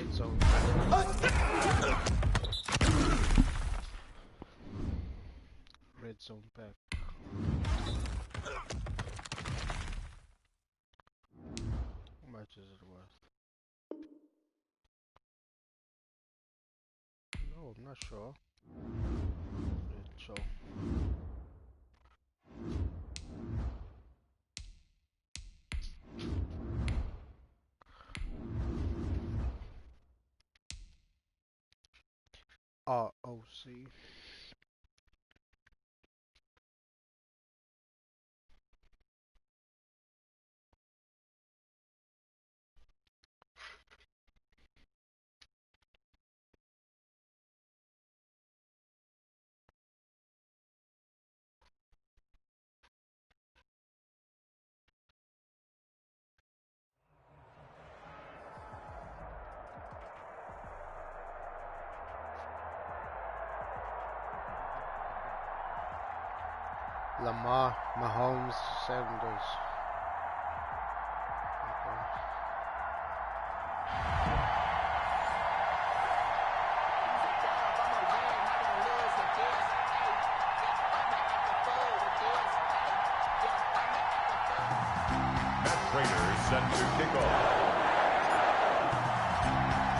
Red zone. Red zone pack. How much is it worth? No, I'm not sure. Red zone. ROC. Lamar, Mahomes, Sanders. Set to kick off.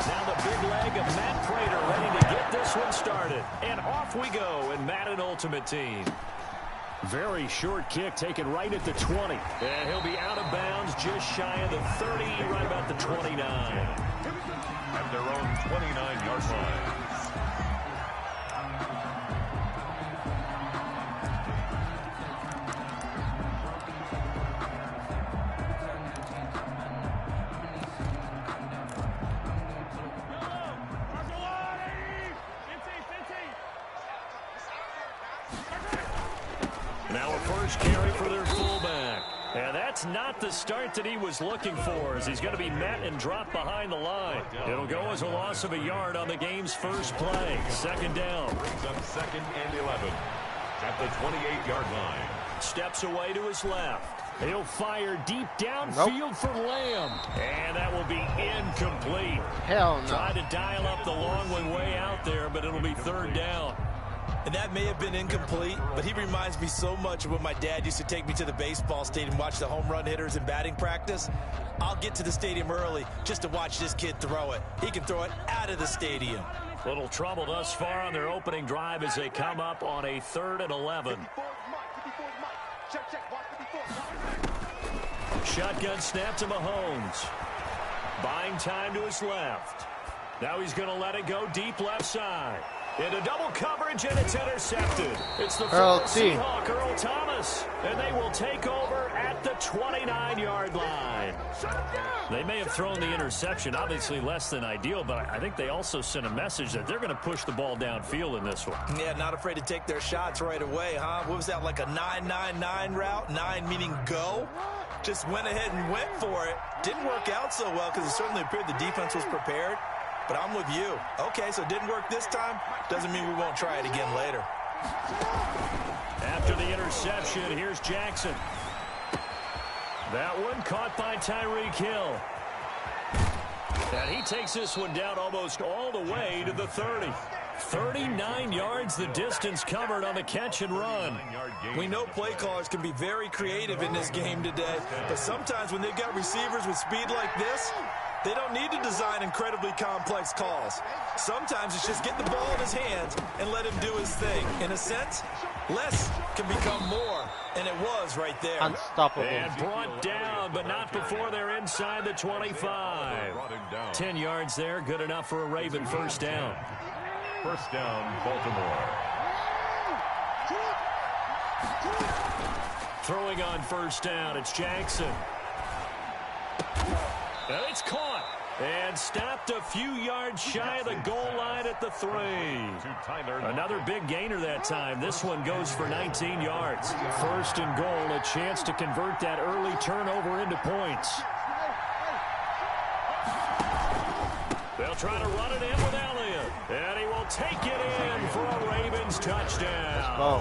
Now the big leg of Matt Prater ready to get this one started. And off we go in Madden Ultimate Team. Very short kick taken right at the 20. And he'll be out of bounds just shy of the 30, right about the 29. At their own 29-yard line. Now a first carry for their fullback. And that's not the start that he was looking for, as he's going to be met and dropped behind the line. It'll go as a loss of a yard on the game's first play. Second down. Brings up 2nd and 11 at the 28-yard line. Steps away to his left. He'll fire deep downfield for Lamb. And that will be incomplete. Hell no. Tried to dial up the long one way out there, but it'll be third down. And that may have been incomplete, but he reminds me so much of when my dad used to take me to the baseball stadium and watch the home run hitters in batting practice. I'll get to the stadium early just to watch this kid throw it. He can throw it out of the stadium. Little trouble thus far on their opening drive as they come up on a 3rd and 11. Shotgun snap to Mahomes. Buying time to his left. Now he's going to let it go deep left side. Into double coverage, and it's intercepted. It's the former Seahawk, Earl Thomas. And they will take over at the 29-yard line. They may have thrown the interception, obviously less than ideal, but I think they also sent a message that they're going to push the ball downfield in this one. Yeah, not afraid to take their shots right away, huh? What was that, like a 9-9-9 route? 9 meaning go? Just went ahead and went for it. Didn't work out so well because it certainly appeared the defense was prepared. But I'm with you. Okay, so it didn't work this time. Doesn't mean we won't try it again later. After the interception, here's Jackson. That one caught by Tyreek Hill. And he takes this one down almost all the way to the 30. 39 yards the distance covered on the catch and run. We know play callers can be very creative in this game today, but sometimes when they've got receivers with speed like this, they don't need to design incredibly complex calls. Sometimes it's just get the ball in his hands and let him do his thing. In a sense, less can become more, and it was right there. Unstoppable. And brought down, but not before they're inside the 25. 10 yards there, good enough for a Raven first down. First down, Baltimore. Throwing on first down, it's Jackson. And it's caught and stopped a few yards shy of the goal line at the 3. Another big gainer that time. This one goes for 19 yards. First and goal, a chance to convert that early turnover into points. They'll try to run it in with Elliott. And he will take it in for a Ravens touchdown.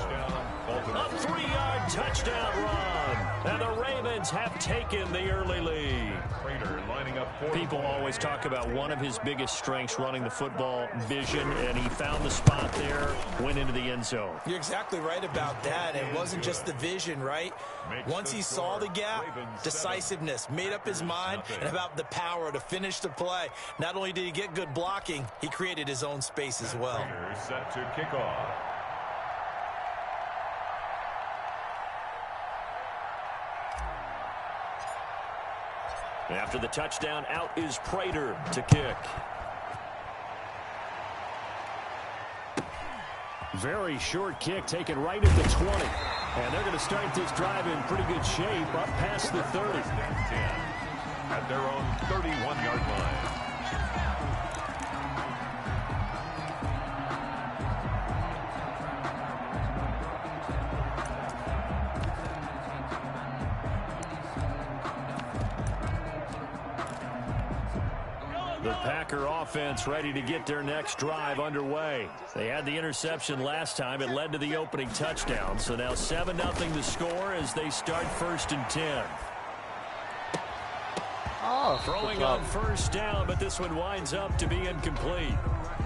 A 3-yard touchdown run. And the Ravens Ravens have taken the early lead. Prater lining up for People always talk about one of his biggest strengths running the football, vision, and he found the spot there, went into the end zone. You're exactly right about that. It wasn't just the vision, right? Once he saw the gap, decisiveness, made up his mind, and about the power to finish the play. Not only did he get good blocking, he created his own space as well. Prater set to kick off. After the touchdown, out is Prater to kick. Very short kick taken right at the 20. And they're going to start this drive in pretty good shape up past the 30. At their own 31-yard line. The Packer offense ready to get their next drive underway. They had the interception last time. It led to the opening touchdown. So now 7-0 the score as they start 1st and 10. Throwing on first down, but this one winds up to be incomplete.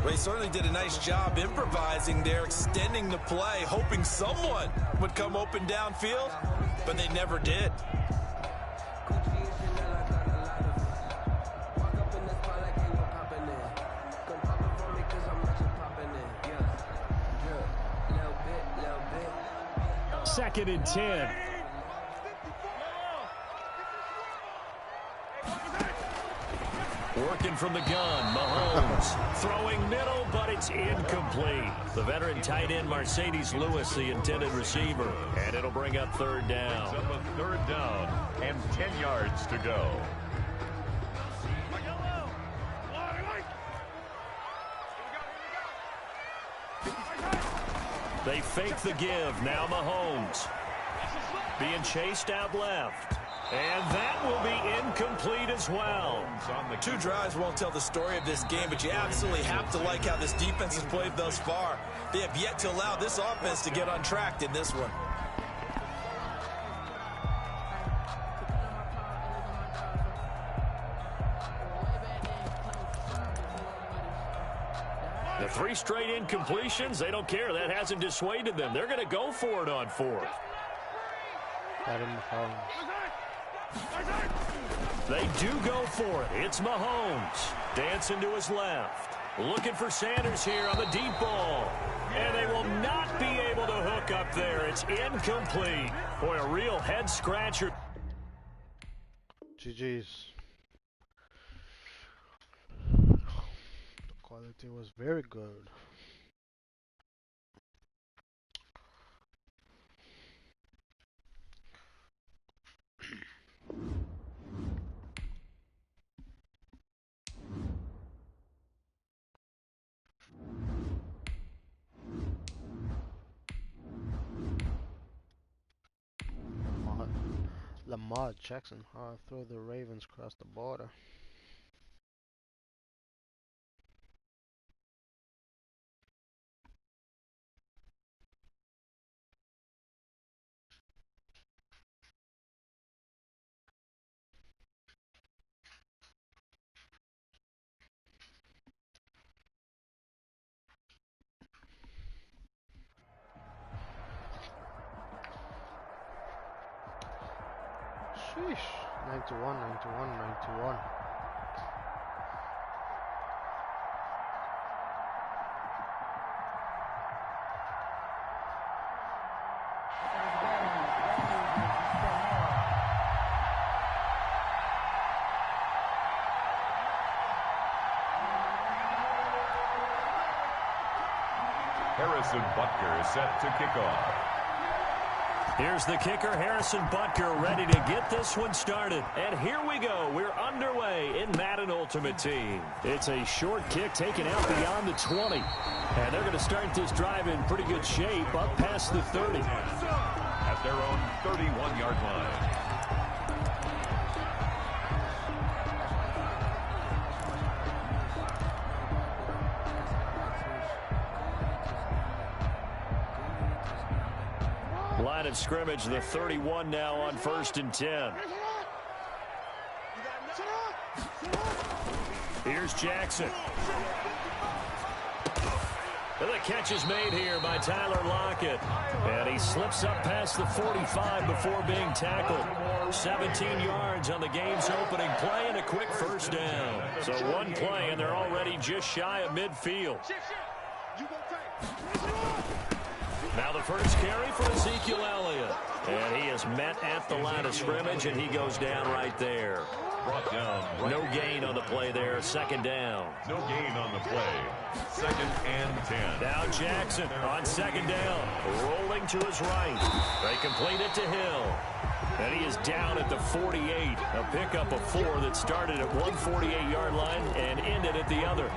Well, he certainly did a nice job improvising there, extending the play, hoping someone would come open downfield, but they never did. Second and 10. Working from the gun, Mahomes throwing middle, but it's incomplete. The veteran tight end Mercedes Lewis, the intended receiver, and it'll bring up 3rd down. It's up a 3rd down and 10 yards to go. They fake the give. Now Mahomes being chased out left. And that will be incomplete as well. 2 drives won't tell the story of this game, but you absolutely have to like how this defense has played thus far. They have yet to allow this offense to get untracked in this one. The 3 straight incompletions, they don't care. That hasn't dissuaded them. They're going to go for it on 4th. They do go for it. It's Mahomes dancing to his left. Looking for Sanders here on the deep ball. And they will not be able to hook up there. It's incomplete. Boy, a real head-scratcher. GG's. The quality was very good. Lamar Jackson hard throw the Ravens across the border. Sheesh. 91, 91, 91. Harrison Butker is set to kick off. Here's the kicker, Harrison Butker, ready to get this one started. And here we go. We're underway in Madden Ultimate Team. It's a short kick taken out beyond the 20. And they're going to start this drive in pretty good shape up past the 30. At their own 31-yard line. line of scrimmage, the 31 now on 1st and 10. Here's Jackson. And the catch is made here by Tyler Lockett. And he slips up past the 45 before being tackled. 17 yards on the game's opening play and a quick first down. So one play, and they're already just shy of midfield. Now the first carry for Ezekiel Elliott. And he is met at the line of scrimmage, and he goes down right there. Brought down. No gain on the play there. 2nd down. No gain on the play. 2nd and 10. Now Jackson on 2nd down. Rolling to his right. They complete it to Hill. And he is down at the 48. A pickup of 4 that started at one 48-yard line and ended at the other.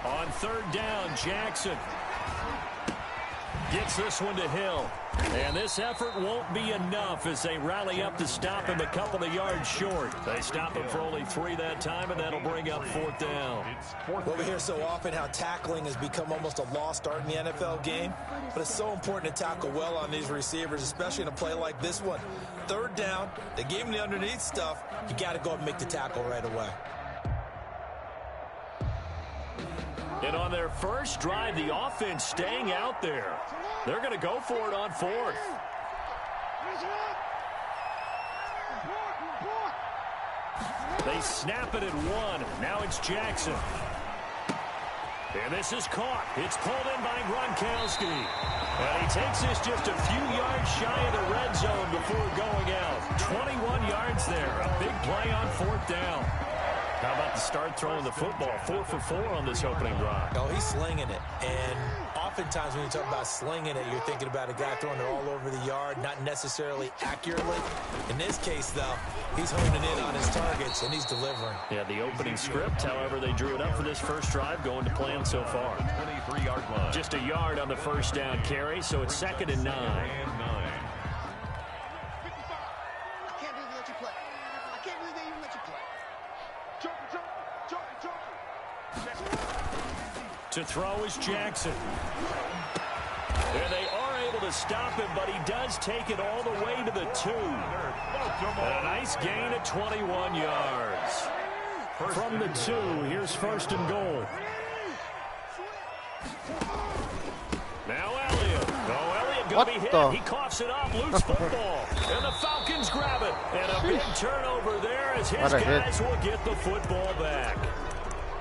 On 3rd down, Jackson gets this one to Hill. And this effort won't be enough as they rally up to stop him a couple of yards short. They stop him for only 3 that time, and that'll bring up 4th down. Well, we hear so often how tackling has become almost a lost art in the NFL game, but it's so important to tackle well on these receivers, especially in a play like this one. 3rd down, they gave him the underneath stuff. You got to go up and make the tackle right away. And on their first drive, the offense staying out there. They're going to go for it on 4th. They snap it at 1. Now it's Jackson. And this is caught. It's pulled in by Gronkowski. And he takes this just a few yards shy of the red zone before going out. 21 yards there. A big play on 4th down. How about the start throwing the football? 4 for 4 on this opening drive. Oh, he's slinging it. And oftentimes when you talk about slinging it, you're thinking about a guy throwing it all over the yard, not necessarily accurately. In this case, though, he's honing in on his targets, and he's delivering. Yeah, the opening script, however, they drew it up for this first drive, going to plan so far. 23-yard line. Just a yard on the first down carry, so it's 2nd and 9. To throw is Jackson. And they are able to stop him, but he does take it all the way to the 2. And a nice gain of 21 yards. From the 2, here's 1st and goal. Now Elliott. Oh, Elliott going to be hit. He coughs it up. Loose football. And the Falcons grab it. And a big turnover there as his guys will get the football back.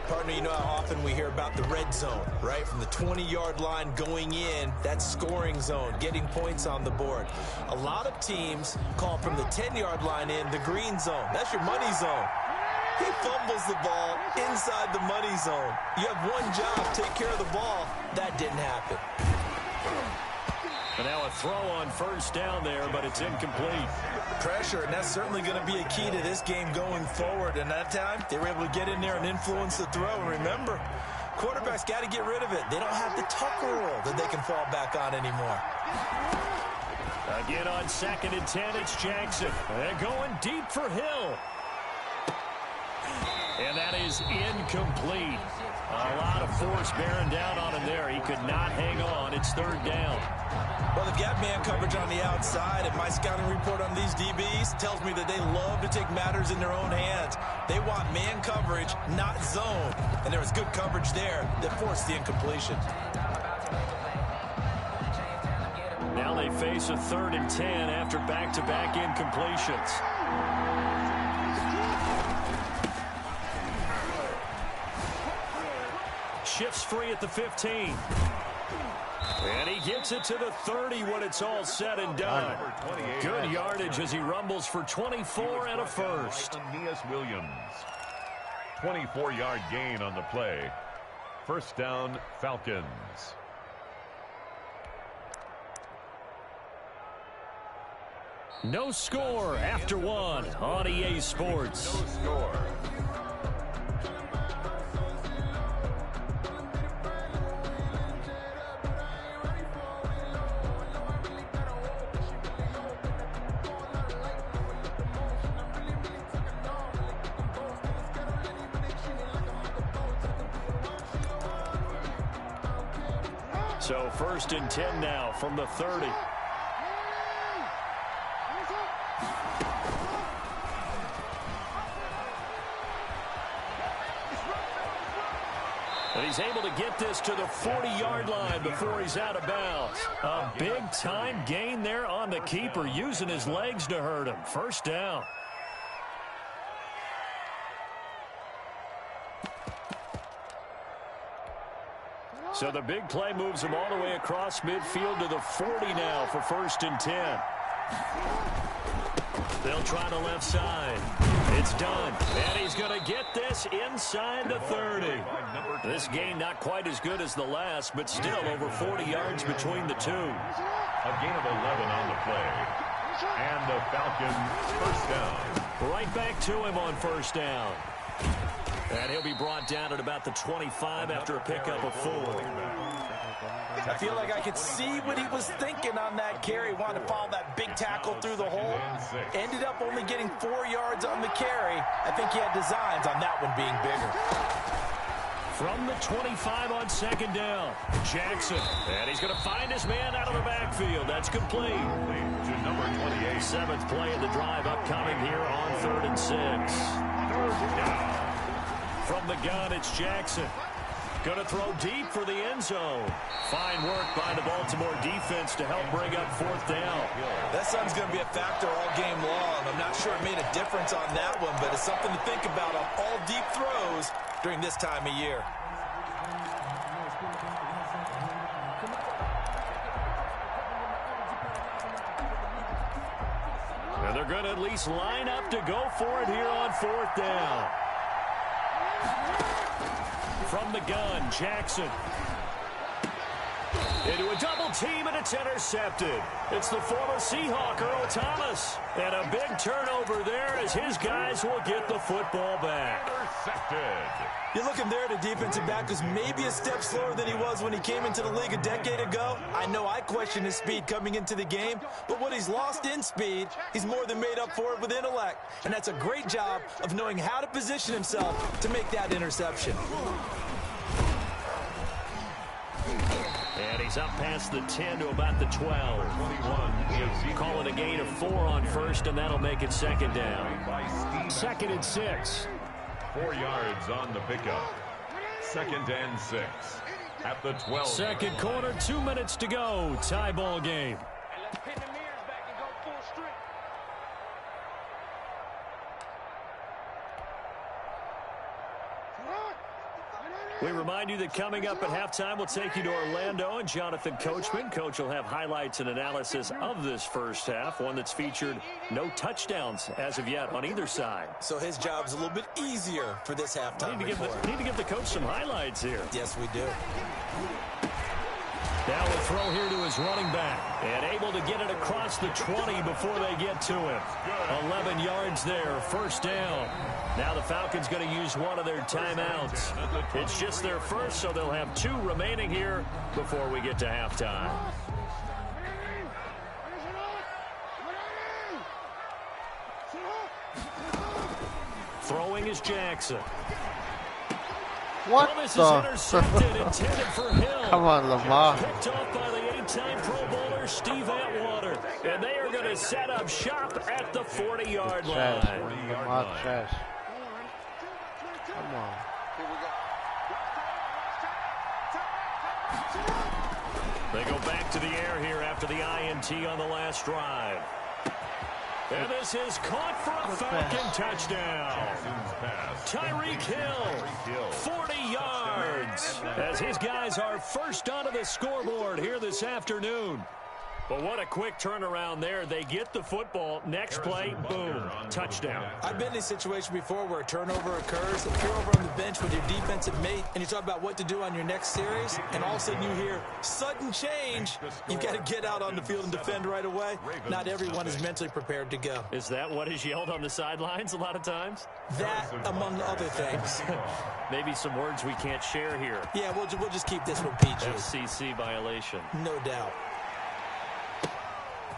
Partner, you know how often we hear about the red zone, right? From the 20-yard line going in, that's scoring zone, getting points on the board. A lot of teams call from the 10-yard line in the green zone. That's your money zone. He fumbles the ball inside the money zone. You have one job, take care of the ball. That didn't happen. And now a throw on 1st down there, but it's incomplete. Pressure, and that's certainly going to be a key to this game going forward. And that time, they were able to get in there and influence the throw. And remember, quarterbacks got to get rid of it. They don't have the Tucker rule that they can fall back on anymore. Again on 2nd and 10, it's Jackson. They're going deep for Hill. And that is incomplete. A lot of force bearing down on him there. He could not hang on. It's 3rd down. Well, they've got man coverage on the outside, and my scouting report on these DBs tells me that they love to take matters in their own hands. They want man coverage, not zone. And there was good coverage there that forced the incompletion. Now they face a 3rd and 10 after back-to-back incompletions. Shifts free at the 15. And he gets it to the 30 when it's all said and done. Good yardage as he rumbles for 24 and a first. Aeneas Williams. 24-yard gain on the play. 1st down, Falcons. No score after 1 on EA Sports. No score. So 1st and 10 now from the 30. And he's able to get this to the 40-yard line before he's out of bounds. A big-time gain there on the keeper, using his legs to hurt him. 1st down. So the big play moves him all the way across midfield to the 40 now for 1st and 10. They'll try the left side. It's done. And he's going to get this inside the 30. This gain not quite as good as the last, but still over 40 yards between the two. A gain of 11 on the play. And the Falcons 1st down. Right back to him on 1st down. And he'll be brought down at about the 25 after a pickup of 4. I feel like I could see what he was thinking on that carry. Wanted to follow that big tackle through the hole. Ended up only getting 4 yards on the carry. I think he had designs on that one being bigger. From the 25 on 2nd down, Jackson. And he's going to find his man out of the backfield. That's complete. To number 28. 7th play of the drive upcoming here on 3rd and 6. 3rd down. From the gun, it's Jackson. Going to throw deep for the end zone. Fine work by the Baltimore defense to help bring up 4th down. That sun's going to be a factor all game long. I'm not sure it made a difference on that one, but it's something to think about on all deep throws during this time of year. And they're going to at least line up to go for it here on 4th down. From the gun, Jackson. Into a double team, and it's intercepted. It's the former Seahawk, Earl Thomas. And a big turnover there as his guys will get the football back. Intercepted. You're looking there at a defensive back who's maybe a step slower than he was when he came into the league a decade ago. I know I questioned his speed coming into the game, but what he's lost in speed, he's more than made up for it with intellect. And that's a great job of knowing how to position himself to make that interception. And he's up past the 10 to about the 12. 21. Calling a gain of 4 on 1st, and that'll make it 2nd down. 2nd and 6. 4 yards on the pickup. 2nd and 6. At the 12. 2nd quarter, 2 minutes to go. Tie ball game. We remind you that coming up at halftime, we'll take you to Orlando and Jonathan Coachman. Coach will have highlights and analysis of this 1st half, one that's featured no touchdowns as of yet on either side. So his job's a little bit easier for this halftime report. Need to give the coach some highlights here. Yes, we do. Now a throw here to his running back. And able to get it across the 20 before they get to him. 11 yards there, 1st down. Now the Falcons going to use one of their timeouts. It's just their first, so they'll have 2 remaining here before we get to halftime. Throwing is Jackson. What this the? is intercepted, intended for Hill. Come on, Lamar. Picked off by the 8-time Pro Bowler Steve Atwater. And they are going to set up shop at the 40-yard line. Lamar Chess. Come on. They go back to the air here after the INT on the last drive. And this is caught for a Falcon touchdown. Tyreek Hill, 40 yards, as his guys are first onto the scoreboard here this afternoon. But what a quick turnaround there. They get the football. Next play, boom, touchdown. I've been in a situation before where a turnover occurs. If you're over on the bench with your defensive mate and you talk about what to do on your next series, and all of a sudden you hear sudden change, you've got to get out on the field and defend right away. Not everyone is mentally prepared to go. Is that what is yelled on the sidelines a lot of times? That, among other things. Maybe some words we can't share here. Yeah, we'll just keep this one PG. FCC violation. No doubt.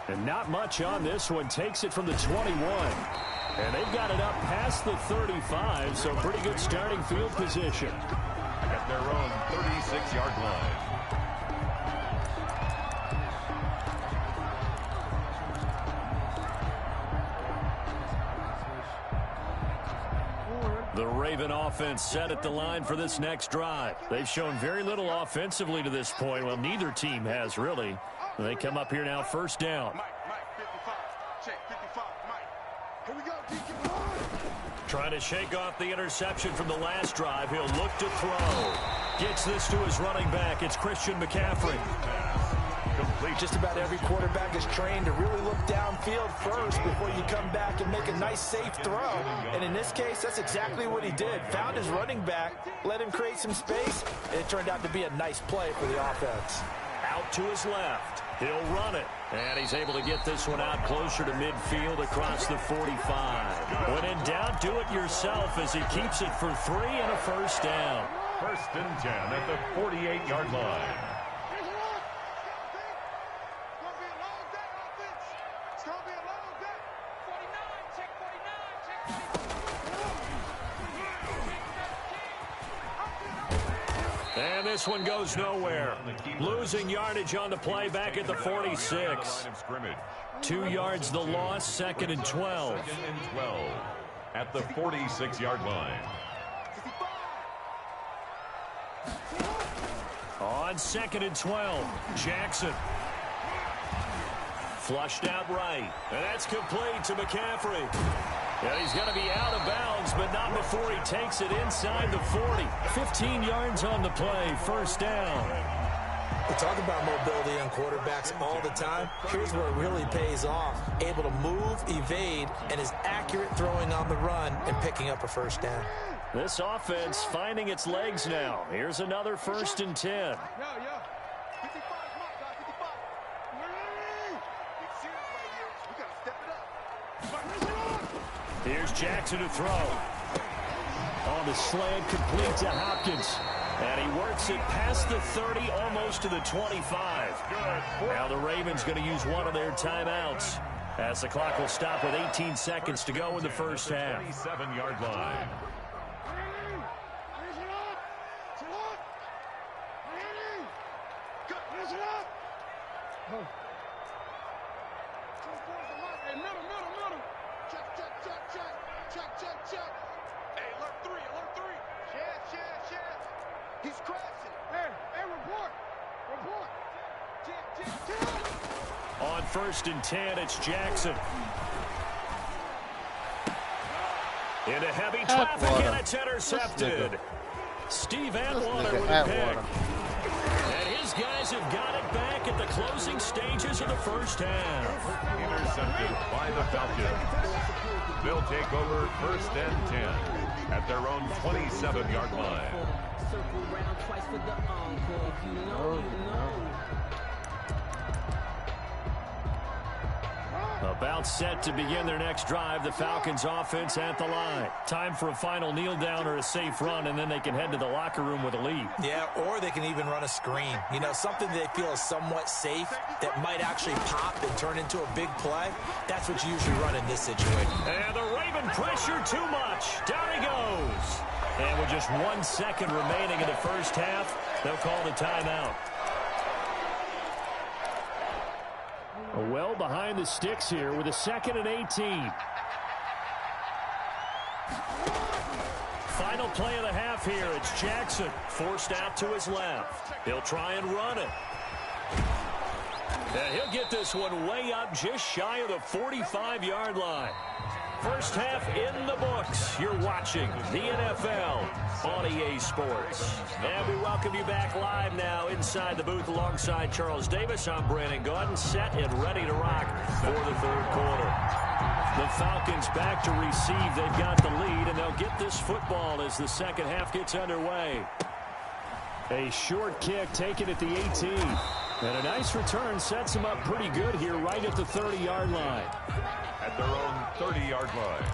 And not much on this one. Takes it from the 21. And they've got it up past the 35, so pretty good starting field position. At their own 36-yard line. The Raven offense set at the line for this next drive. They've shown very little offensively to this point. Well, neither team has, really. They come up here now, first down. Trying to shake off the interception from the last drive. He'll look to throw. Gets this to his running back. It's Christian McCaffrey. Complete. Just about every quarterback is trained to really look downfield first before you come back and make a nice, safe throw. And in this case, that's exactly what he did. Found his running back, let him create some space, and it turned out to be a nice play for the offense. Out to his left. He'll run it. And he's able to get this one out closer to midfield across the 45. When in doubt, do it yourself as he keeps it for 3 and a first down. First and 10 at the 48-yard line. And this one goes nowhere. Losing yardage on the play back at the 46. 2 yards the loss, 2nd and 12. 2nd and 12 at the 46-yard line. On 2nd and 12, Jackson. Flushed out right. And that's complete to McCaffrey. And he's going to be out of bounds, but not before he takes it inside the 40. 15 yards on the play, first down. We talk about mobility on quarterbacks all the time. Here's where it really pays off. Able to move, evade, and is accurate throwing on the run and picking up a first down. This offense finding its legs now. Here's another 1st and 10. Here's Jackson to throw. On the slant, complete to Hopkins. And he works it past the 30, almost to the 25. Now the Ravens going to use one of their timeouts, as the clock will stop with 18 seconds to go in the first half. 27-yard line. On 1st and 10, it's Jackson. Into heavy traffic, and it's intercepted. Steve Atwater with a pick. And his guys have got it back at the closing stages of the first half. Intercepted by the Falcons. They'll take over 1st and 10 at their own 27-yard line. About set to begin their next drive, the Falcons offense at the line. Time for a final kneel down or a safe run, and then they can head to the locker room with a lead. Yeah, or they can even run a screen. You know, something they feel is somewhat safe that might actually pop and turn into a big play. That's what you usually run in this situation. And the Raven pressure too much. Down he goes. And with just 1 second remaining in the first half, they'll call the timeout. Well behind the sticks here with a 2nd and 18. Final play of the half here. It's Jackson forced out to his left. He'll try and run it. And he'll get this one way up just shy of the 45-yard line. First half in the books. You're watching the NFL on EA Sports. And we welcome you back live now inside the booth alongside Charles Davis. I'm Brandon Gordon, set and ready to rock for the 3rd quarter. The Falcons back to receive. They've got the lead, and they'll get this football as the second half gets underway. A short kick taken at the 18. And a nice return sets them up pretty good here right at the 30-yard line. At their own 30-yard line.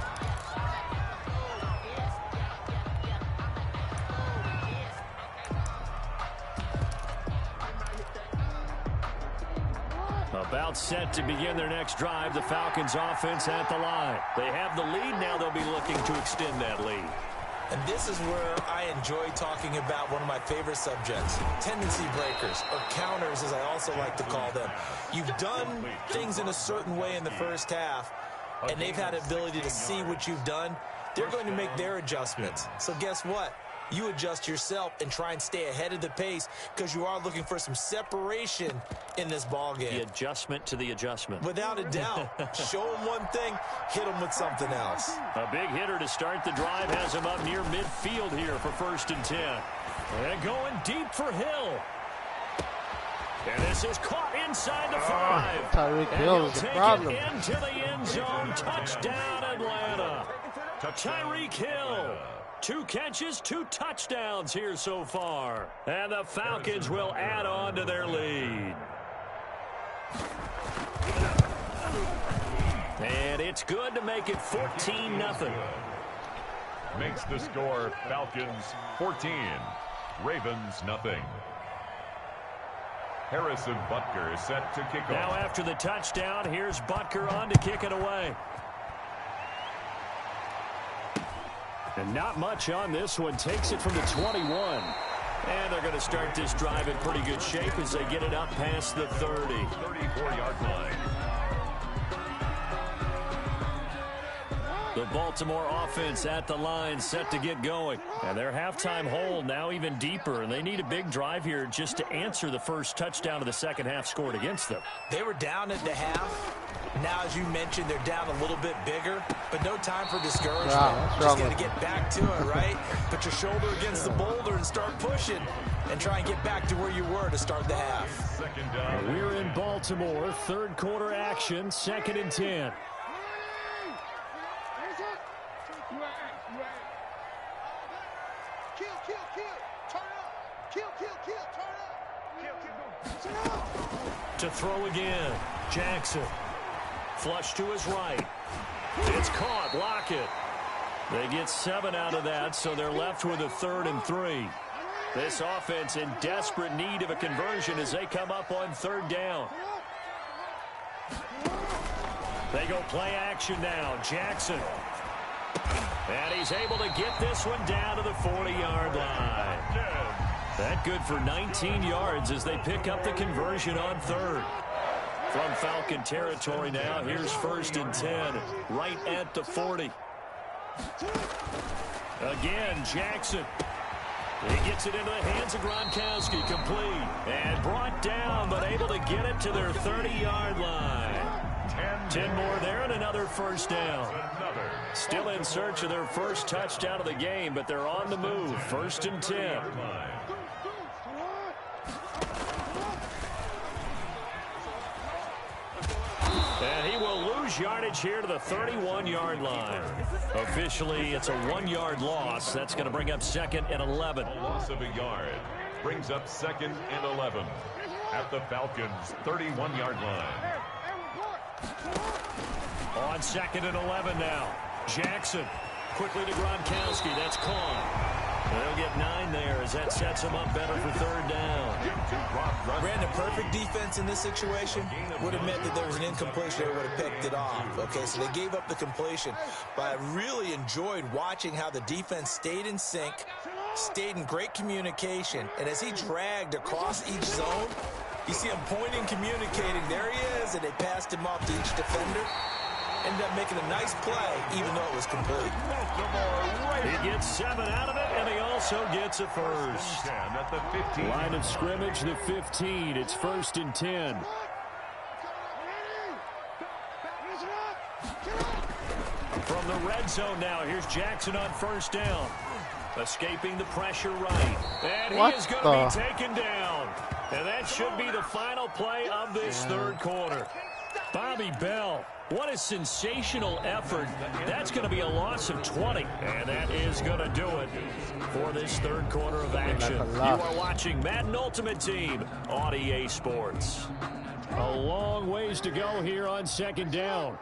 About set to begin their next drive, the Falcons offense at the line. They have the lead, now they'll be looking to extend that lead. And this is where I enjoy talking about one of my favorite subjects, tendency breakers, or counters as I also like to call them. You've done things in a certain way in the first half, and they've had the ability to see what you've done they're going to make their adjustments. So guess what? You adjust yourself and try and stay ahead of the pace because you are looking for some separation in this ball game. The adjustment to the adjustment. Without a doubt. Show them one thing, hit them with something else. A big hitter to start the drive has him up near midfield here for 1st and 10. And going deep for Hill. And this is caught inside the 5. Tyreek Hill is the problem. Into the end zone. Touchdown, Atlanta. Tyreek Hill. 2 catches, 2 touchdowns here so far. And the Falcons will add on to their lead. And it's good to make it 14-0. Makes the score Falcons 14, Ravens nothing. Harrison Butker set to kick off. Now after the touchdown, here's Butker on to kick it away. And not much on this one. Takes it from the 21. And they're going to start this drive in pretty good shape as they get it up past the 30. 34-yard line. The Baltimore offense at the line, set to get going. And their halftime hold now even deeper, and they need a big drive here just to answer the first touchdown of the second half scored against them. They were down at the half. Now, as you mentioned, they're down a little bit bigger, but no time for discouragement. Just got to get back to it, right? Put your shoulder against the boulder and start pushing and try and get back to where you were to start the half. Second down. We're in Baltimore, 3rd quarter action, 2nd and 10. To throw again, Jackson. Flush to his right. It's caught. Lockett. They get 7 out of that, so they're left with a 3rd and 3. This offense in desperate need of a conversion as they come up on 3rd down. They go play action now. Jackson. And he's able to get this one down to the 40-yard line. That good for 19 yards as they pick up the conversion on 3rd. From Falcon territory now, here's 1st and 10, right at the 40. Again, Jackson. He gets it into the hands of Gronkowski, complete. And brought down, but able to get it to their 30-yard line. 10 more there and another 1st down. Still in search of their first touchdown of the game, but they're on the move. 1st and 10. And he will lose yardage here to the 31-yard line. Officially, it's a 1-yard loss. That's going to bring up 2nd and 11. A loss of a yard brings up 2nd and 11 at the Falcons' 31-yard line. On 2nd and 11 now. Jackson quickly to Gronkowski. That's caught. They'll get 9 there as that sets them up better for 3rd down. Brandon, perfect defense in this situation would have meant that there was an incompletion. They would have picked it off. Okay, so they gave up the completion. But I really enjoyed watching how the defense stayed in sync, stayed in great communication. And as he dragged across each zone, you see him pointing, communicating. There he is, and they passed him off to each defender. Ended up making a nice play, even though it was complete. He gets 7 out of it, and he also gets a first. At the 15. Line of scrimmage, the 15. It's 1st and 10. From the red zone now, here's Jackson on 1st down. Escaping the pressure right. And he is going to be taken down. And that should be the final play of this 3rd quarter. Bobby Bell. What a sensational effort. That's going to be a loss of 20. And that is going to do it for this 3rd quarter of action. You are watching Madden Ultimate Team on EA Sports. A long ways to go here on 2nd down.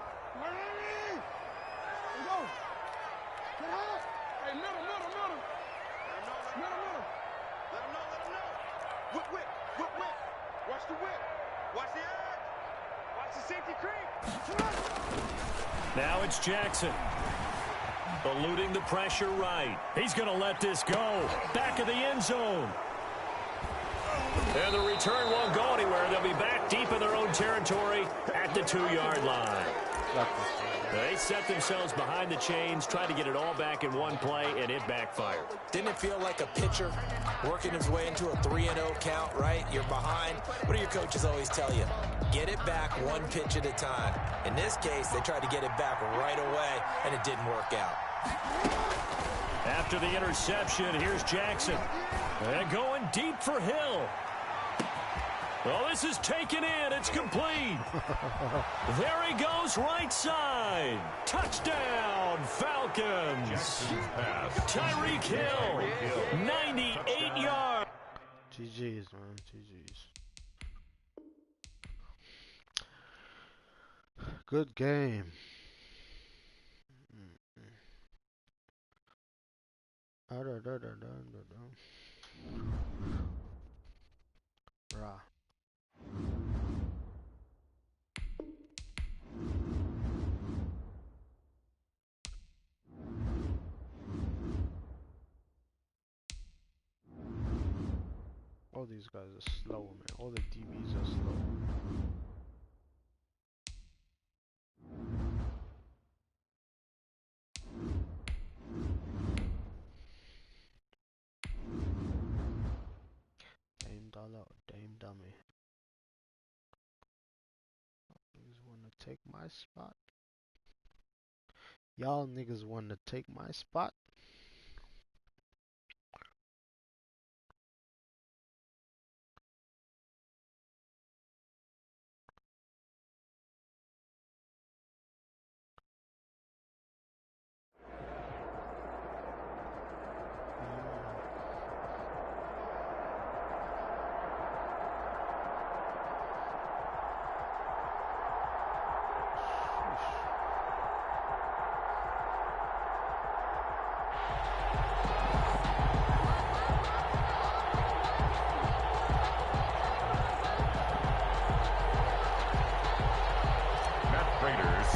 Now it's Jackson. Eluding the pressure right. He's going to let this go. Back of the end zone. And the return won't go anywhere. They'll be back deep in their own territory at the 2-yard line. They set themselves behind the chains, tried to get it all back in one play, and it backfired. Didn't it feel like a pitcher working his way into a 3-0 count, right? You're behind. What do your coaches always tell you? Get it back one pitch at a time. In this case, they tried to get it back right away, and it didn't work out. After the interception, here's Jackson. And going deep for Hill. Well, this is taken in. It's complete. There he goes, right side. Touchdown, Falcons. Tyreek Hill, 98 yards. GG's, man. GG's. Good game. Rah. All these guys are slow, man. All the DBs are slow. Dame dollar or Dame dummy. Niggas wanna take my spot. Y'all niggas wanna take my spot.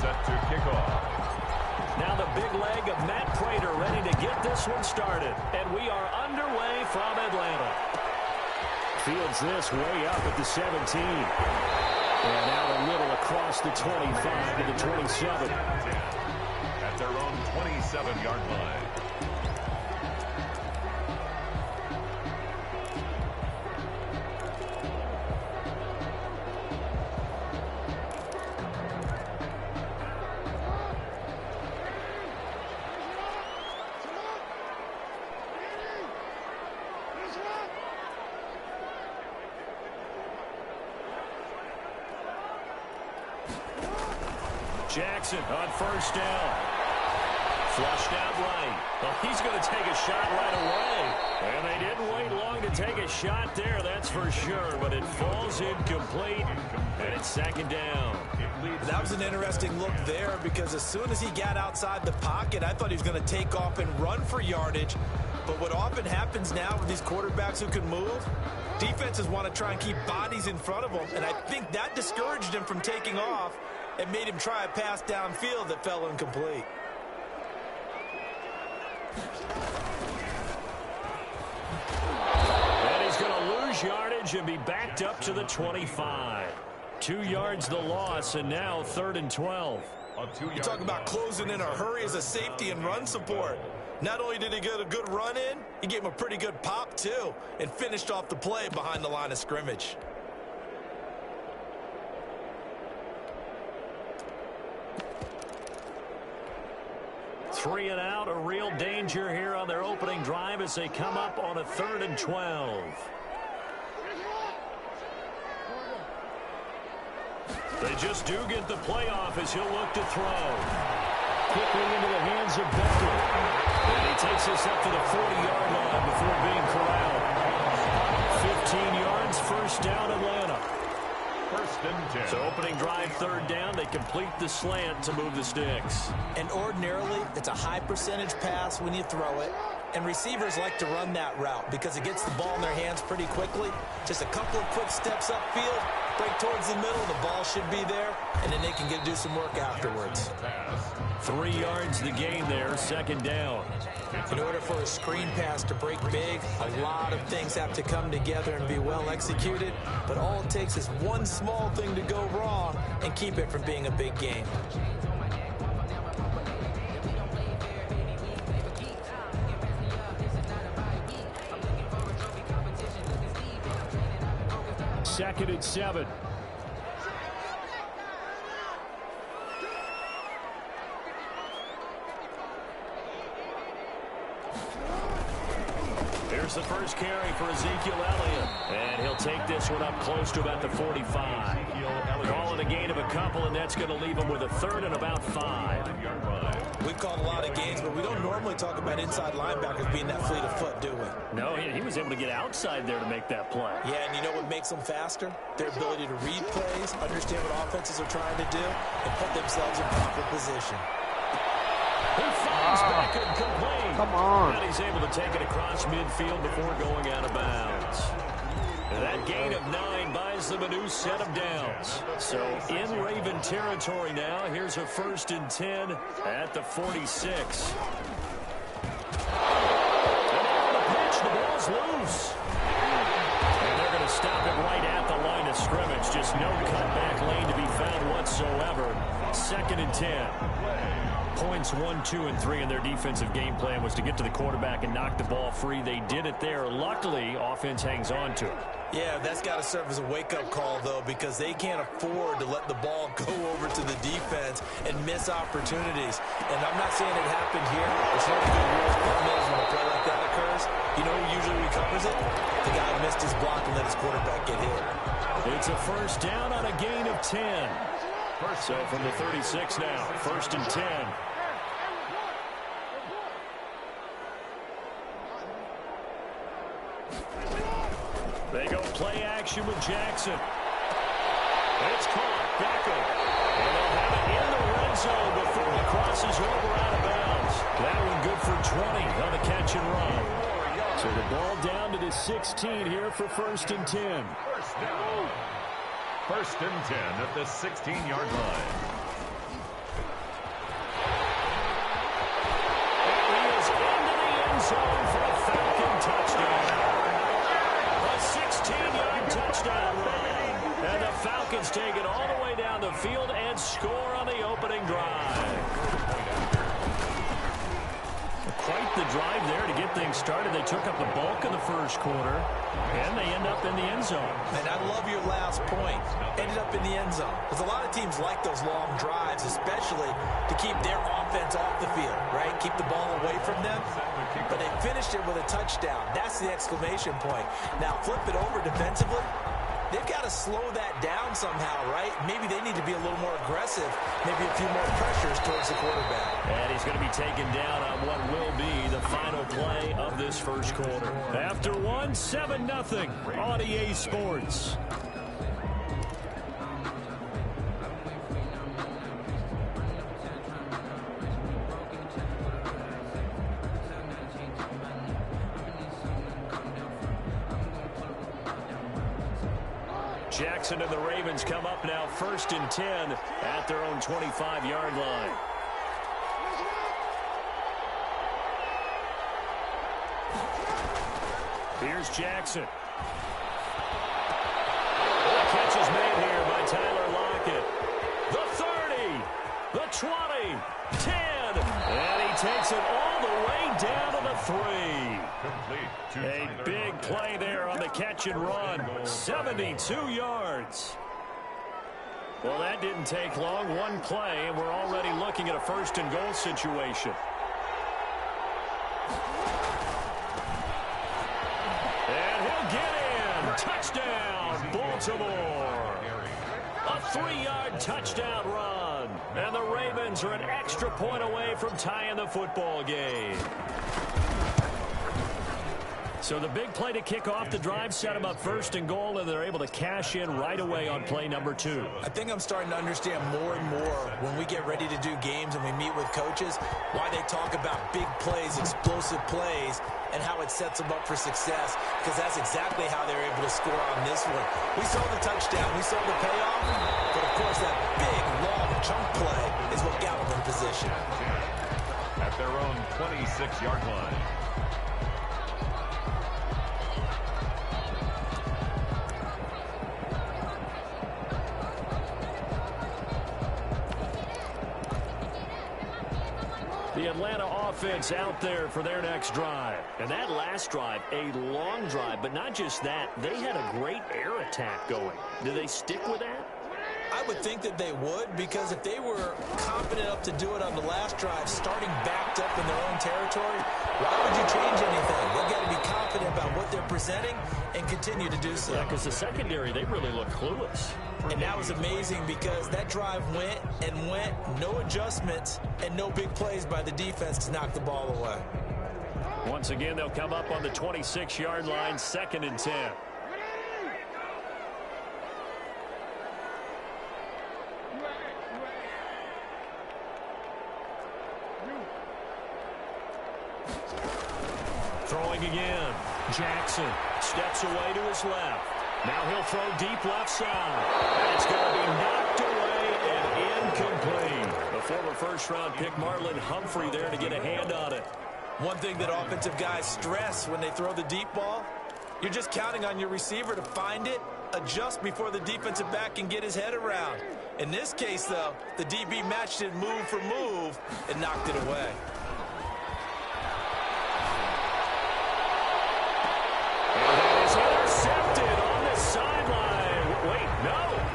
Set to kick off. Now the big leg of Matt Prater ready to get this one started. And we are underway from Atlanta. Fields this way up at the 17. And out a little across the 25 to the 27. At their own 27-yard line. Jackson on first down. Flushed out right. Well, he's going to take a shot right away. And they didn't wait long to take a shot there, that's for sure. But it falls incomplete, and it's second down. That was an interesting look there because as soon as he got outside the pocket, I thought he was going to take off and run for yardage. But what often happens now with these quarterbacks who can move, defenses want to try and keep bodies in front of them. And I think that discouraged him from taking off and made him try a pass downfield that fell incomplete. And he's going to lose yardage and be backed up to the 25. 2 yards the loss, and now 3rd and 12. You talk about closing in a hurry as a safety and run support. Not only did he get a good run in, he gave him a pretty good pop, too, and finished off the play behind the line of scrimmage. Three and out, a real danger here on their opening drive as they come up on a 3rd and 12. They just do get the playoff as he'll look to throw. Quickly into the hands of Becker. And he takes us up to the 40-yard line before being corralled. 15 yards, first down, Atlanta. 1st and 10. So opening drive, 3rd down, they complete the slant to move the sticks. And ordinarily, it's a high percentage pass when you throw it. And receivers like to run that route because it gets the ball in their hands pretty quickly. Just a couple of quick steps upfield, break towards the middle, the ball should be there, and then they can do some work afterwards. 3 yards the gain there, 2nd down. In order for a screen pass to break big, a lot of things have to come together and be well executed. But all it takes is one small thing to go wrong and keep it from being a big game. Second and 7. Here's the first carry for Ezekiel Elliott. And he'll take this one up close to about the 45. Call it a gain of a couple, and that's going to leave him with a third and about 5. We've called a lot of games, but we don't normally talk about inside linebackers being that fleet of foot, do we? No, he was able to get outside there to make that play. Yeah, and you know what makes them faster? Their ability to read plays, understand what offenses are trying to do, and put themselves in proper position. He finds back and complete. Come on. And he's able to take it across midfield before going out of bounds. And that gain of 9 buys them a new set of downs. So in Raven territory now, here's a 1st and 10 at the 46. And on the pitch, the ball's loose. And they're going to stop it right at the line of scrimmage. Just no cutback lane to be found whatsoever. 2nd and 10. Points 1, 2, and 3 in their defensive game plan was to get to the quarterback and knock the ball free. They did it there. Luckily, offense hangs on to it. Yeah, that's got to serve as a wake-up call, though, because they can't afford to let the ball go over to the defense and miss opportunities. And I'm not saying it happened here. There's no good rules when a play like that occurs. You know who usually recovers it? The guy who missed his block and let his quarterback get hit. It's a 1st down on a gain of 10. So from the 36 now, 1st and 10. They go play action with Jackson. It's caught. Beckham. And they'll have it in the red zone before he crosses over out of bounds. That one good for 20 on the catch and run. So the ball down to the 16 here for 1st and 10. 1st and 10 at the 16-yard line. And he is into the end zone for a Falcon touchdown. A 16-yard touchdown run. And the Falcons take it all the way down the field and score on the opening drive. Quite the drive there to get things started. They took up the bulk of the 1st quarter, and they end up in the end zone. And I love your last point. Ended up in the end zone. Because a lot of teams like those long drives, especially to keep their offense off the field, right? Keep the ball away from them. But they finished it with a touchdown. That's the exclamation point. Now, flip it over defensively. They've got to slow that down somehow, right? Maybe they need to be a little more aggressive, maybe a few more pressures towards the quarterback. And he's going to be taken down on what will be the final play of this 1st quarter. After 7-0 on EA Sports. Jackson and the Ravens come up now 1st and 10 at their own 25-yard line. Here's Jackson. The catch is made here by Tyler Lockett. The 30, the 20, 10, and he takes it all the way down to the 3. A big play there on the catch and run. 72 yards. Well, that didn't take long. One play, and we're already looking at a 1st and goal situation. And he'll get in. Touchdown, Baltimore. A 3-yard touchdown run. And the Ravens are an extra point away from tying the football game. So the big play to kick off the drive set them up 1st and goal, and they're able to cash in right away on play number 2. I think I'm starting to understand more and more when we get ready to do games and we meet with coaches why they talk about big plays, explosive plays, and how it sets them up for success, because that's exactly how they're able to score on this one. We saw the touchdown, we saw the payoff, but of course that big, long chunk play is what got them in position. At their own 26-yard line. The Atlanta offense out there for their next drive. And that last drive, a long drive, but not just that. They had a great air attack going. Do they stick with that? I would think that they would, because if they were confident enough to do it on the last drive, starting backed up in their own territory, why would you change anything? They've got to be confident about what they're presenting and continue to do so. Yeah, because the secondary, they really look clueless. And that was amazing because that drive went and went, no adjustments, and no big plays by the defense to knock the ball away. Once again, they'll come up on the 26-yard line, 2nd and 10. Throwing again. Jackson steps away to his left. Now he'll throw deep left side. It's going to be knocked away and incomplete. The former first-round pick Marlon Humphrey there to get a hand on it. One thing that offensive guys stress when they throw the deep ball, you're just counting on your receiver to find it, adjust before the defensive back can get his head around. In this case, though, the DB matched it move for move and knocked it away.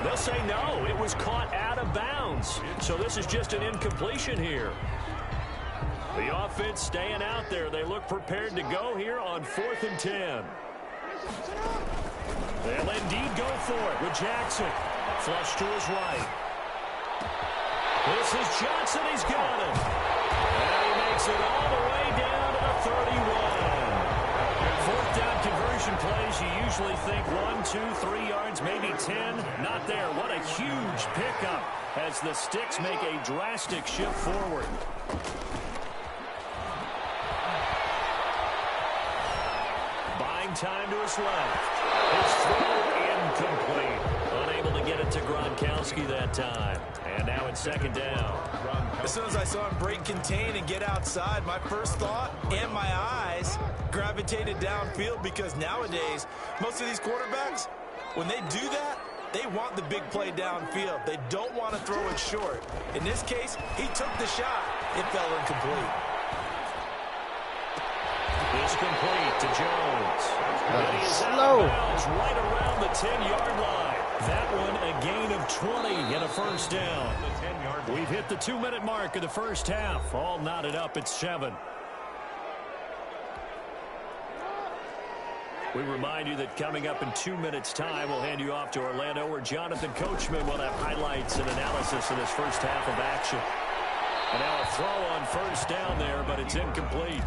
They'll say no. It was caught out of bounds. So this is just an incompletion here. The offense staying out there. They look prepared to go here on 4th and 10. They'll indeed go for it with Jackson. Flush to his right. This is Johnson. He's got it. And he makes it all the way down to the 31. 4th down conversion plays, you usually think 1, 2, 3 yards, maybe 10. Not there. What a huge pickup as the Sticks make a drastic shift forward. Buying time to his left. His throw incomplete. Unable to get it to Gronkowski that time. And now it's 2nd down. As soon as I saw him break contain and get outside, my first thought and my eyes gravitated downfield, because nowadays, most of these quarterbacks, when they do that, they want the big play downfield. They don't want to throw it short. In this case, he took the shot. It fell incomplete. It's complete to Jones. Slow. Right around the 10-yard line. That one a gain of 20 and a first down. We've hit the 2-minute mark of the first half. All knotted up at 7. We remind you that coming up in 2 minutes' time, we'll hand you off to Orlando, where Jonathan Coachman will have highlights and analysis of this first half of action. And now a throw on first down there, but it's incomplete.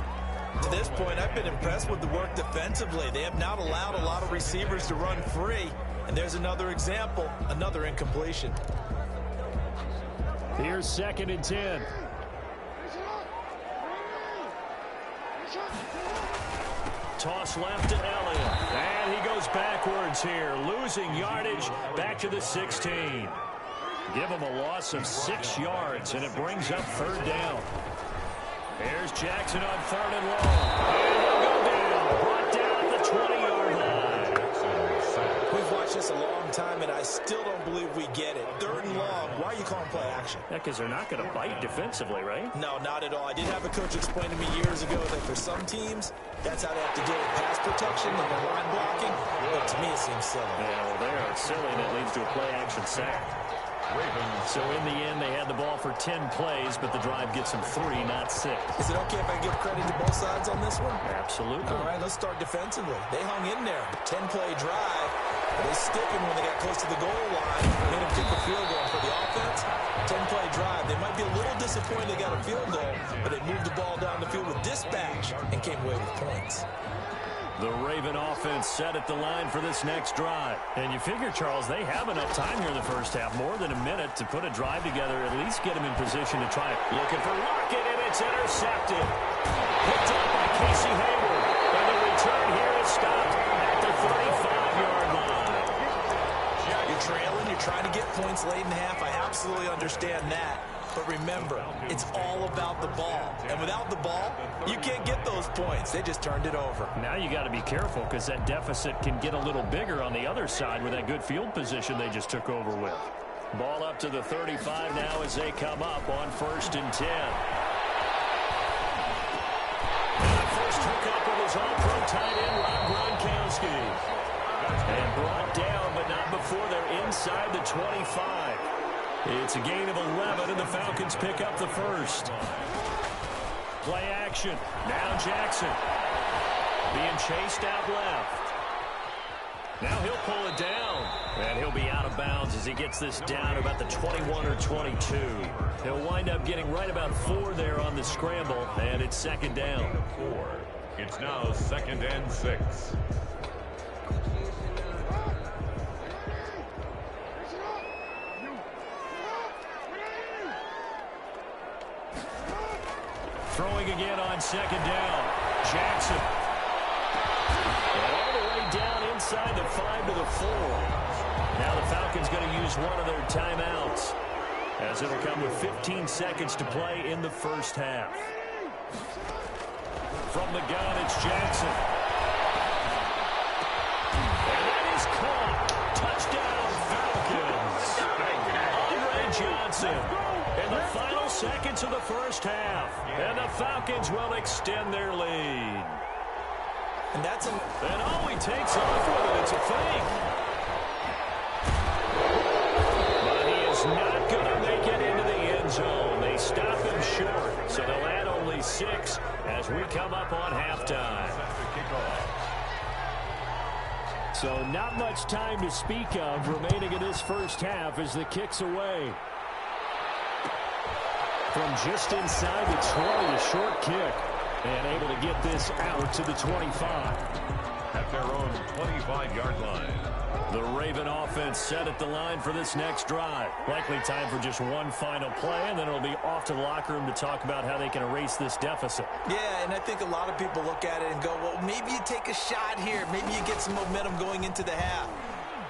To this point, I've been impressed with the work defensively. They have not allowed a lot of receivers to run free. And there's another example, another incompletion. Here's 2nd and 10. Toss left to Elliott. And he goes backwards here, losing yardage back to the 16. Give him a loss of 6 yards, and it brings up 3rd down. There's Jackson on 3rd and long. And he'll go down. Brought down at the 20-yard line. We've watched this a long time, and I still don't believe we get it. 3rd and long. Why are you calling play action? Yeah, because they're not going to bite defensively, right? No, not at all. I did have a coach explain to me years ago that for some teams, that's how they have to deal with pass protection and the line blocking. But to me, it seems silly. Yeah, well, there it's silly, and it leads to a play-action sack. So in the end, they had the ball for 10 plays, but the drive gets them 3, not 6. Is it okay if I give credit to both sides on this one? Absolutely. All right, let's start defensively. They hung in there. 10-play drive. They sticking when they got close to the goal line. Made them kick the field goal. For the offense, 10-play drive. They might be a little disappointed they got a field goal, but they moved the ball down the field with dispatch and came away with points. The Raven offense set at the line for this next drive. And you figure, Charles, they have enough time here in the first half, more than a minute, to put a drive together, at least get them in position to try it. Looking for Lockett, and it's intercepted. Picked up by Casey Hayward. And the return here is stopped at the 35-yard line. You're trailing, you're trying to get points late in the half. I absolutely understand that. But remember, it's all about the ball. And without the ball, you can't get those points. They just turned it over. Now you got to be careful, because that deficit can get a little bigger on the other side with that good field position they just took over with. Ball up to the 35 now as they come up on 1st and 10. broke up with his all-pro tight end, Rob Gronkowski. And brought down, but not before they're inside the 25. It's a gain of 11, and the Falcons pick up the first. Play action. Now Jackson. Being chased out left. Now he'll pull it down. And he'll be out of bounds as he gets this down about the 21 or 22. He'll wind up getting right about 4 there on the scramble, and it's second down. 4. It's now 2nd and 6. Throwing again on second down. Jackson. And all the way down inside the 5 to the 4. Now the Falcons going to use one of their timeouts, as it'll come with 15 seconds to play in the first half. From the gun, it's Jackson. And that is caught. Touchdown, Falcons. Andre Johnson. In the final seconds of the first half. And the Falcons will extend their lead. And all he takes off with it, it's a fake. But he is not going to make it into the end zone. They stop him short. So they'll add only 6 as we come up on halftime. So not much time to speak of remaining in this first half as the kick's away. From just inside the 20, a short kick. And able to get this out to the 25. At their own 25-yard line. The Raven offense set at the line for this next drive. Likely time for just one final play, and then it'll be off to the locker room to talk about how they can erase this deficit. Yeah, and I think a lot of people look at it and go, well, maybe you take a shot here. Maybe you get some momentum going into the half.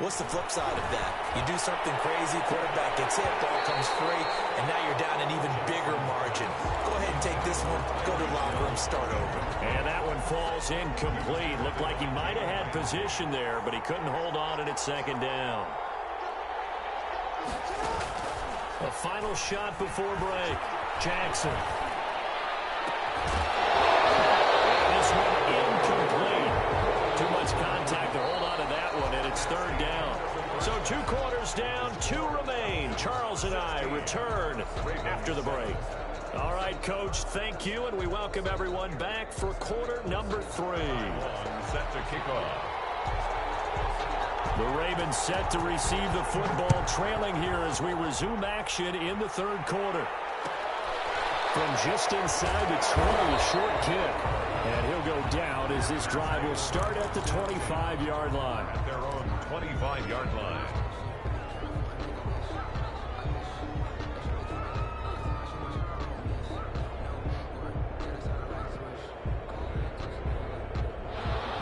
What's the flip side of that? You do something crazy, quarterback gets hit, ball comes free, and now you're down an even bigger margin. Go ahead and take this one, go to the locker room, start over. And that one falls incomplete. Looked like he might have had position there, but he couldn't hold on at second down. A final shot before break. Jackson. This one incomplete. Too much contact to hold on to that one, and it's third down. So 2 quarters down, 2 remain. Charles and I return after the break. All right, Coach, thank you, and we welcome everyone back for quarter number 3. Set to kick off. The Ravens set to receive the football, trailing here as we resume action in the third quarter. From just inside the 20, a short kick. And he'll go down as this drive will start at the 25-yard line. At their own 25-yard line.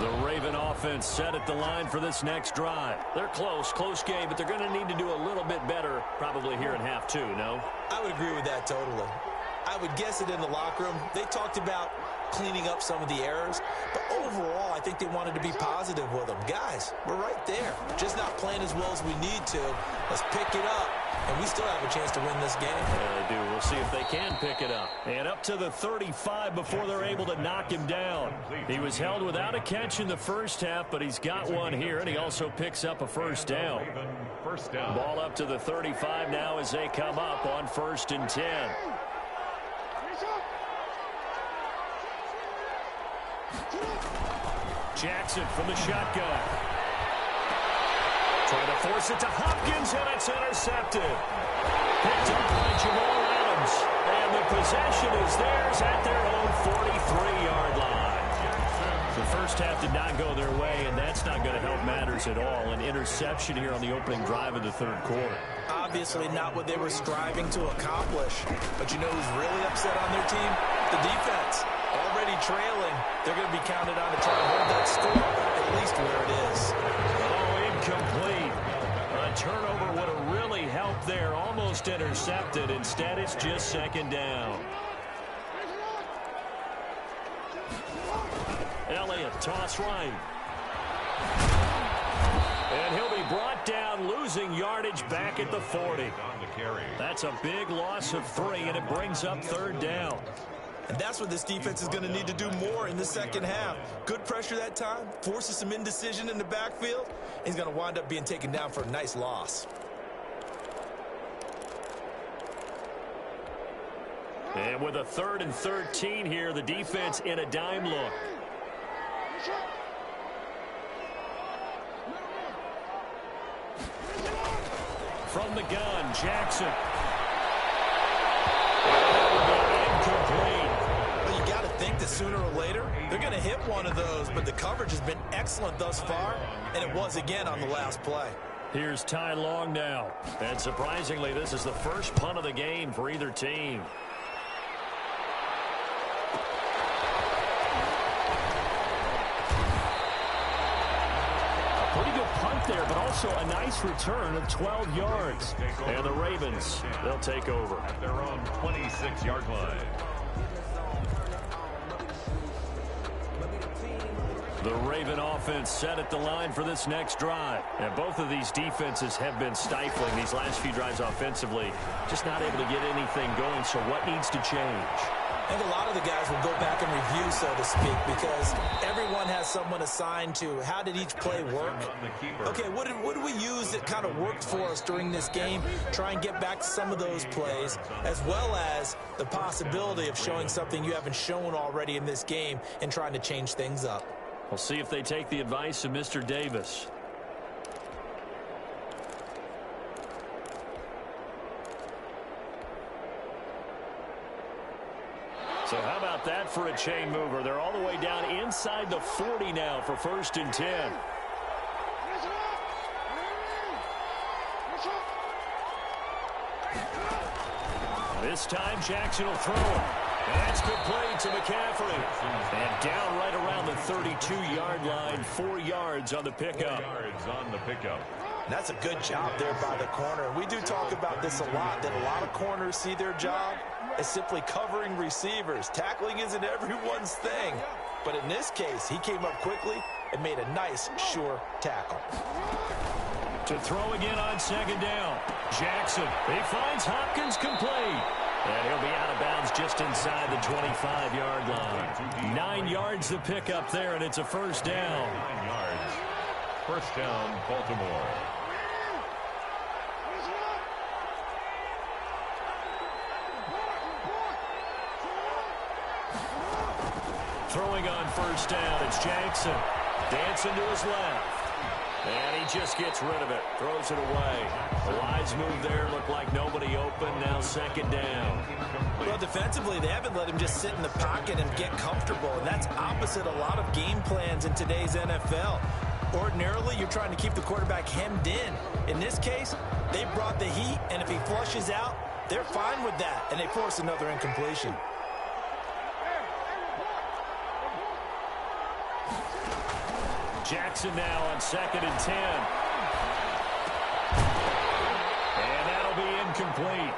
The Raven offense set at the line for this next drive. They're close game, but they're going to need to do a little bit better probably here in half 2, no? I would agree with that totally. I would guess it in the locker room. They talked about cleaning up some of the errors, but overall, I think they wanted to be positive with them. Guys, we're right there. Just not playing as well as we need to. Let's pick it up, and we still have a chance to win this game. Yeah, they do. We'll see if they can pick it up. And up to the 35 before they're able to knock him down. He was held without a catch in the first half, but he's got one here, and he also picks up a first down. Ball up to the 35 now as they come up on 1st and 10. Jackson from the shotgun. Trying to force it to Hopkins, and it's intercepted. Picked up by Jamal Adams. And the possession is theirs at their own 43-yard line. The first half did not go their way, and that's not going to help matters at all. An interception here on the opening drive of the third quarter. Obviously not what they were striving to accomplish. But you know who's really upset on their team? The defense. Already trailing. They're going to be counted on to try and hold that score at least where it is. Oh, incomplete. A turnover would have really helped there. Almost intercepted. Instead, it's just second down. Elliott, toss right. And he'll be brought down, losing yardage back at the 40. That's a big loss of 3, and it brings up third down. And that's what this defense is going to need to do more in the second half. Good pressure that time, forces some indecision in the backfield. He's going to wind up being taken down for a nice loss. And with a 3rd and 13 here, the defense in a dime look. From the gun, Jackson. Incomplete. Well, you got to think that sooner or later, they're going to hit one of those, but the coverage has been excellent thus far, and it was again on the last play. Here's Ty Long now. And surprisingly, this is the first punt of the game for either team. Pretty good punt there, but also a nice return of 12 yards. And the Ravens, they'll take over at their own 26-yard line. The Raven offense set at the line for this next drive. And both of these defenses have been stifling these last few drives offensively. Just not able to get anything going, so what needs to change? I think a lot of the guys will go back and review, so to speak, because everyone has someone assigned to how did each play work. Okay, what did we use that kind of worked for us during this game? Try and get back to some of those plays, as well as the possibility of showing something you haven't shown already in this game and trying to change things up. We'll see if they take the advice of Mr. Davis. So how about that for a chain mover? They're all the way down inside the 40 now for 1st and 10. This time Jackson will throw it. That's good play to McCaffrey. And down right around the 32-yard line, 4 yards on the pickup. 4 yards on the pickup. That's a good job there by the corner. We do talk about this a lot, that a lot of corners see their job as simply covering receivers. Tackling isn't everyone's thing. But in this case, he came up quickly and made a nice, sure tackle. To throw again on 2nd down. Jackson, he finds Hopkins complete. And he'll be out of bounds just inside the 25-yard line. 9 yards to pick up there, and it's a 1st down. 9 yards. 1st down, Baltimore. Throwing on 1st down, it's Jackson. Dancing to his left. And he just gets rid of it. Throws it away. The wise move there. Looked like nobody open. Now 2nd down. Well, defensively, they haven't let him just sit in the pocket and get comfortable. And that's opposite a lot of game plans in today's NFL. Ordinarily, you're trying to keep the quarterback hemmed in. In this case, they brought the heat, and if he flushes out, they're fine with that, and they force another incompletion. Jackson now on 2nd and 10. And that'll be incomplete.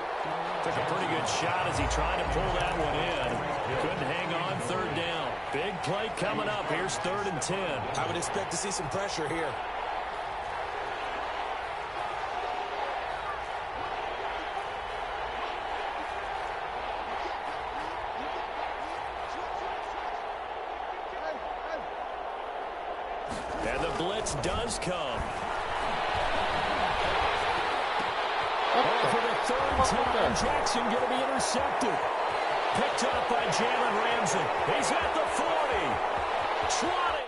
Took a pretty good shot as he tried to pull that one in. Couldn't hang on 3rd down. Big play coming up. Here's 3rd and 10. I would expect to see some pressure here. And the blitz does come. For the 3rd time, Jackson going to be intercepted. Picked up by Jalen Ramsey. He's at the 40. Trotting